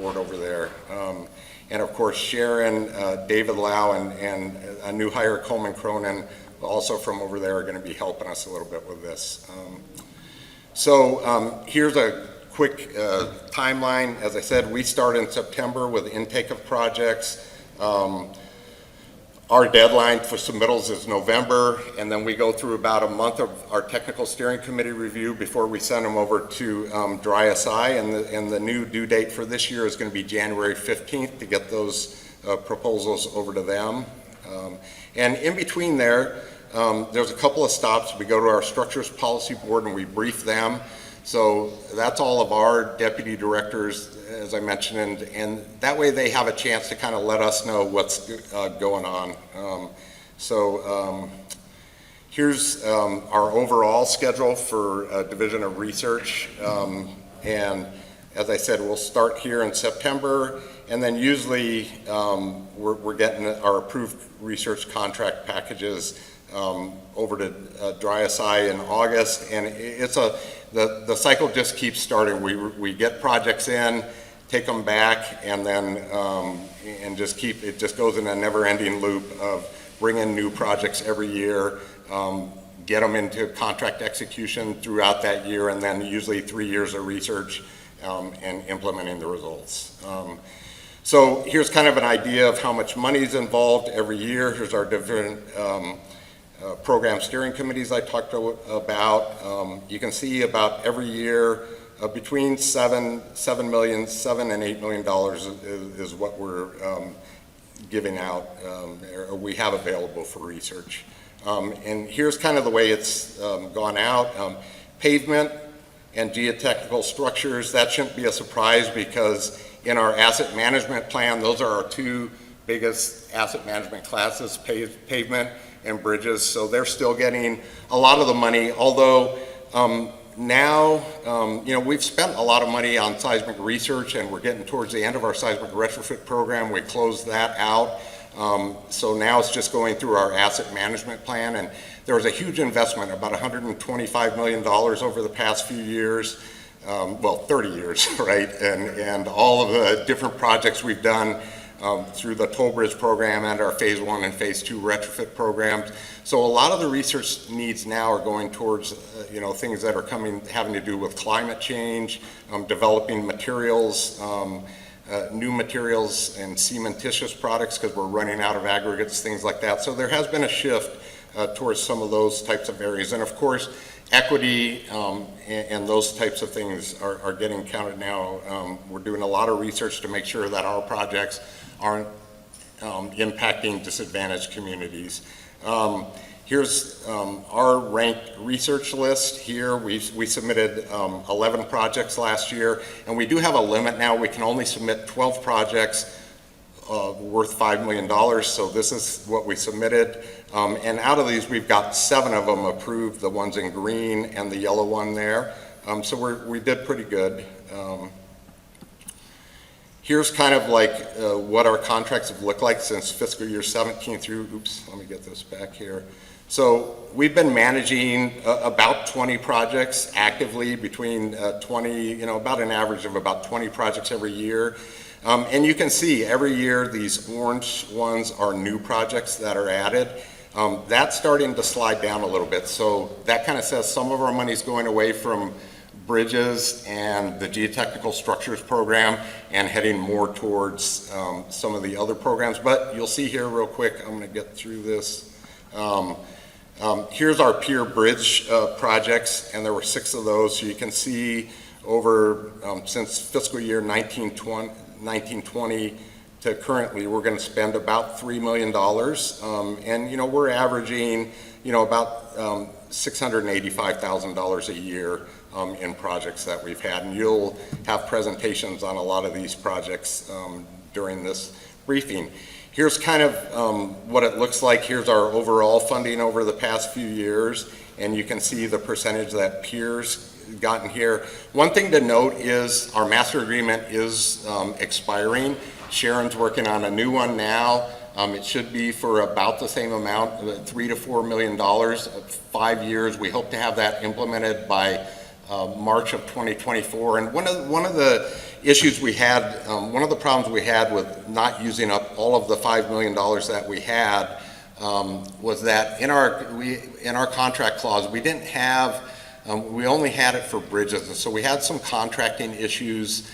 board over there. And of course, Sharon, David Lau, and a new hire, Coleman Cronin, also from over there, are going to be helping us a little bit with this. Here's a quick timeline. As I said, we start in September with intake of projects. Our deadline for submittals is November, and then we go through about a month of our technical steering committee review before we send them over to Dry SI, and the new due date for this year is going to be January 15th to get those proposals over to them. And in between there, there's a couple of stops. We go to our structures policy board and we brief them. So that's all of our deputy directors, as I mentioned, and that way they have a chance to kind of let us know what's going on. Here's our overall schedule for Division of Research. And as I said, we'll start here in September, and then usually we're getting our approved research contract packages over to Dry SI in August, and the cycle just keeps starting. We get projects in, take them back, and then it just goes in a never-ending loop of bringing new projects every year, get them into contract execution throughout that year, and then usually 3 years of research and implementing the results. So here's kind of an idea of how much money is involved every year. Here's our different program steering committees I talked about. You can see about every year between $7 and $8 million is what we're giving out, or we have available for research. And here's kind of the way it's gone out. Pavement and geotechnical structures, that shouldn't be a surprise because in our asset management plan, those are our two biggest asset management classes, pavement and bridges, so they're still getting a lot of the money, although now, we've spent a lot of money on seismic research, and we're getting towards the end of our seismic retrofit program. We closed that out, so now it's just going through our asset management plan, and there was a huge investment, about $125 million over the past few years, 30 years, right, and all of the different projects we've done through the Toll Bridge program and our phase 1 and phase 2 retrofit programs. So a lot of the research needs now are going towards things that are having to do with climate change, developing materials, new materials and cementitious products because we're running out of aggregates, things like that. So there has been a shift towards some of those types of areas. And of course, equity and those types of things are getting counted now. We're doing a lot of research to make sure that our projects aren't impacting disadvantaged communities. Here's our ranked research list here. We submitted 11 projects last year, and we do have a limit now. We can only submit 12 projects worth $5 million, so this is what we submitted. And out of these, we've got 7 of them approved, the ones in green and the yellow one there. So we did pretty good. Here's kind of like what our contracts have looked like since fiscal year 17 through, let me get this back here. So we've been managing about 20 projects actively, between 20, about an average of about 20 projects every year. And you can see every year these orange ones are new projects that are added. That's starting to slide down a little bit. So that kind of says some of our money is going away from bridges and the geotechnical structures program and heading more towards some of the other programs. But you'll see here real quick, I'm going to get through this. Here's our pier bridge projects, and there were 6 of those. So you can see over since fiscal year 1920 to currently, we're going to spend about $3 million. And we're averaging about $685,000 a year in projects that we've had, and you'll have presentations on a lot of these projects during this briefing. Here's kind of what it looks like. Here's our overall funding over the past few years, and you can see the percentage that piers gotten here. One thing to note is our master agreement is expiring. Sharon's working on a new one now. It should be for about the same amount, $3 to $4 million, 5 years. We hope to have that implemented by March of 2024. And one of the issues we had, one of the problems we had with not using up all of the $5 million that we had was that in our contract clause, we didn't have, we only had it for bridges. And so we had some contracting issues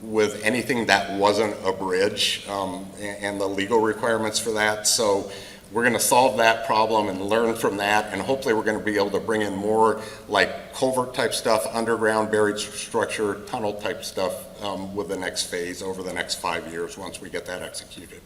with anything that wasn't a bridge and the legal requirements for that. So we're going to solve that problem and learn from that, and hopefully we're going to be able to bring in more like culvert type stuff, underground buried structure, tunnel type stuff with the next phase over the next 5 years once we get that executed.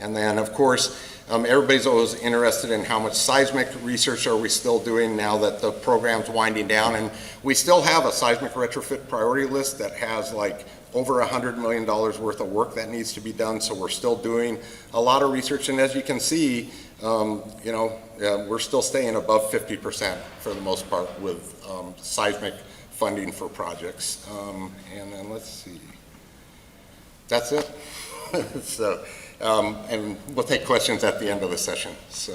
And then, of course, everybody's always interested in how much seismic research are we still doing now that the program's winding down. And we still have a seismic retrofit priority list that has like over $100 million worth of work that needs to be done. So we're still doing a lot of research. And as you can see, we're still staying above 50% for the most part with seismic funding for projects. And then let's see. That's it. So. And we'll take questions at the end of the session. So.